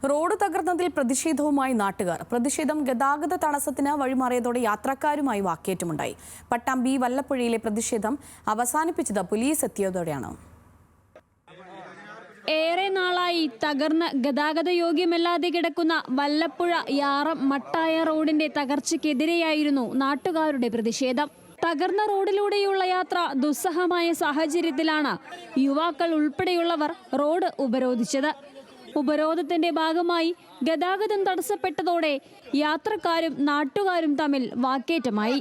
Road തകർന്നതിൽ പ്രതിഷേധവുമായി നാട്ടുകാർ. പ്രതിഷേധം ഗതാഗത തടസ്സത്തിന് വഴിമാറിയതോടെ യാത്രക്കാരുമായി വാക്കേറ്റമുണ്ടായി. പട്ടാമ്പി വല്ലപ്പുഴയിലെ പ്രതിഷേധം അവസാനിപ്പിച്ചത് പോലീസ് എത്തിയതോടെയാണ്. ഏറെ നാളായി തകർന്ന് ഗതാഗത യോഗ്യമല്ലാതെ കിടക്കുന്ന വല്ലപ്പുഴ യാറം മട്ടായ റോഡിന്റെ തകർച്ചയ്ക്കെതിരെയായിരുന്നു നാട്ടുകാരുടെ പ്രതിഷേധം. തകർന്ന റോഡിലൂടെയുള്ള യാത്ര ദുസ്സഹമായ സാഹചര്യത്തിലാണ് യുവാക്കൾ ഉൾപ്പെടെയുള്ളവർ റോഡ് ഉപരോധിച്ചത്. ഉപരോധത്തിന്റെ ഭാഗമായി ഗതാഗതം തടസ്സപ്പെട്ടതോടെ യാത്രക്കാരും നാട്ടുകാരും തമ്മിൽ വാക്കേറ്റമായി.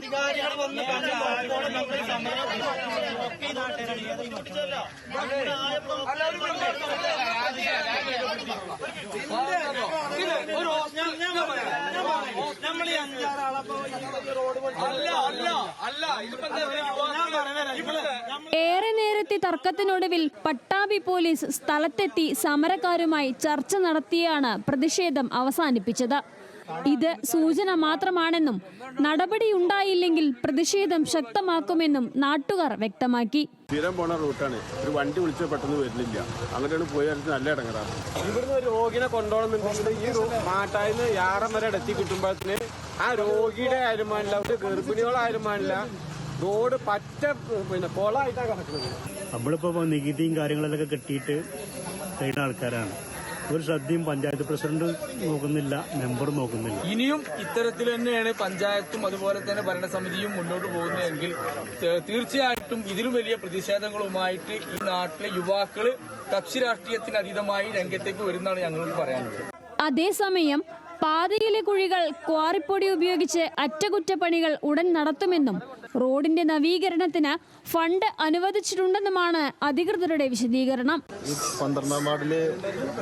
ഏറെ നേരത്തെ തർക്കത്തിനൊടുവിൽ പട്ടാമ്പി പോലീസ് സ്ഥലത്തെത്തി സമരക്കാരുമായി ചർച്ച നടത്തിയാണ് പ്രതിഷേധം അവസാനിപ്പിച്ചത്. ഇത് സൂചന മാത്രമാണെന്നും നടപടിയുണ്ടായില്ലെങ്കിൽ പ്രതിഷേധം ശക്തമാക്കുമെന്നും നാട്ടുകാർ വ്യക്തമാക്കി. സ്ഥിരം പോണ റൂട്ടാണ്, ഒരു വണ്ടി വിളിച്ചാൽ പെട്ടെന്ന് വരുന്നില്ല, അങ്ങനെയാണ് പോയി നല്ല ഇടങ്ങറാണ്. ഇവിടുന്ന് ഒരു രോഗിനെ കൊണ്ടുപോകണമെന്നുണ്ടെങ്കിൽ ഈ മാട്ടായിന്ന് യാറം വരെ എത്തി കിട്ടുമ്പോഴത്തിന് ആ രോഗിയുടെ ആയാലും പാടില്ല, ഒരു ഗർഭിണികളായാലും പാടില്ല, റോഡ് പറ്റ കൊളായിട്ടാണ് കിടക്കുന്നത്. നമ്മളിപ്പോ നികുതിയും കാര്യങ്ങളൊക്കെ കെട്ടിയിട്ട് കഴിയുന്ന ആൾക്കാരാണ്. ഒരു ശ്രദ്ധയും പഞ്ചായത്ത് പ്രസിഡന്റ് നോക്കുന്നില്ല, മെമ്പർ നോക്കുന്നില്ല. ഇനിയും ഇത്തരത്തിൽ തന്നെയാണ് പഞ്ചായത്തും അതുപോലെ തന്നെ ഭരണസമിതിയും മുന്നോട്ട് പോകുന്നതെങ്കിൽ തീർച്ചയായിട്ടും ഇതിലും വലിയ പ്രതിഷേധങ്ങളുമായിട്ട് ഈ നാട്ടിലെ യുവാക്കള് കക്ഷി രാഷ്ട്രീയത്തിന് അതീതമായി രംഗത്തേക്ക് വരുന്നതാണ് ഞങ്ങൾക്ക് പറയാനുള്ളത്. അതേസമയം പാതയിലെ കുഴികൾ ക്വാറിപ്പൊടി ഉപയോഗിച്ച് അറ്റകുറ്റപ്പണികൾ ഉടൻ നടത്തുമെന്നും റോഡിന്റെ നവീകരണത്തിന് ഫണ്ട് അനുവദിച്ചിട്ടുണ്ടെന്നുമാണ് അധികൃതരുടെ വിശദീകരണം. ഈ 12ാം വാർഡില്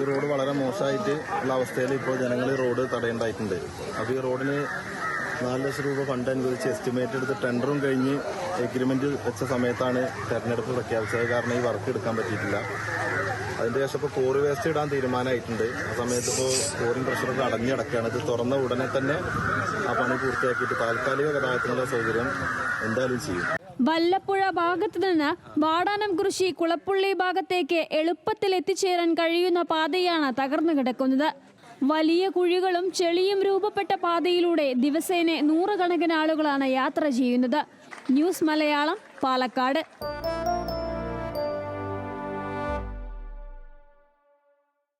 ഈ റോഡ് വളരെ മോശമായിട്ട് ഉള്ള അവസ്ഥയിൽ ഇപ്പോൾ ജനങ്ങൾ റോഡ് തടയേണ്ടതായിട്ടുണ്ട്. അപ്പോൾ ഈ റോഡിന് 4 ലക്ഷം രൂപ ഫണ്ട് അനുവദിച്ച് എസ്റ്റിമേറ്റ് എടുത്ത് ടെൻഡറും കഴിഞ്ഞ് എഗ്രിമെന്റ് വെച്ച സമയത്താണ് തെരഞ്ഞെടുപ്പ് പ്രഖ്യാപിച്ചത്. കാരണം ഈ വർക്ക് എടുക്കാൻ പറ്റിയിട്ടില്ല. അതിന്റെ ശേഷം ഇപ്പോൾ കോറി വേസ്റ്റ് ഇടാൻ തീരുമാനമായിട്ടുണ്ട്. ആ സമയത്ത് ഇപ്പോൾ കോറിംഗ് പ്രഷറൊക്കെ അടഞ്ഞടക്കുകയാണ്. ഇത് തുറന്ന ഉടനെ തന്നെ ആ പണി പൂർത്തിയാക്കിയിട്ട് താൽക്കാലിക ഗതാഗതത്തിനുള്ള സൗകര്യം എന്തായാലും ചെയ്യും. വല്ലപ്പുഴ ഭാഗത്തു നിന്ന് വാടാനംകുറിശി കുളപ്പുള്ളി ഭാഗത്തേക്ക് എളുപ്പത്തിൽ എത്തിച്ചേരാൻ കഴിയുന്ന പാതയാണ് തകർന്നു കിടക്കുന്നത്. വലിയ കുഴികളും ചെളിയും രൂപപ്പെട്ട പാതയിലൂടെ ദിവസേന 100 കണക്കിന് ആളുകളാണ് യാത്ര ചെയ്യുന്നത്. ന്യൂസ് മലയാളം, പാലക്കാട്.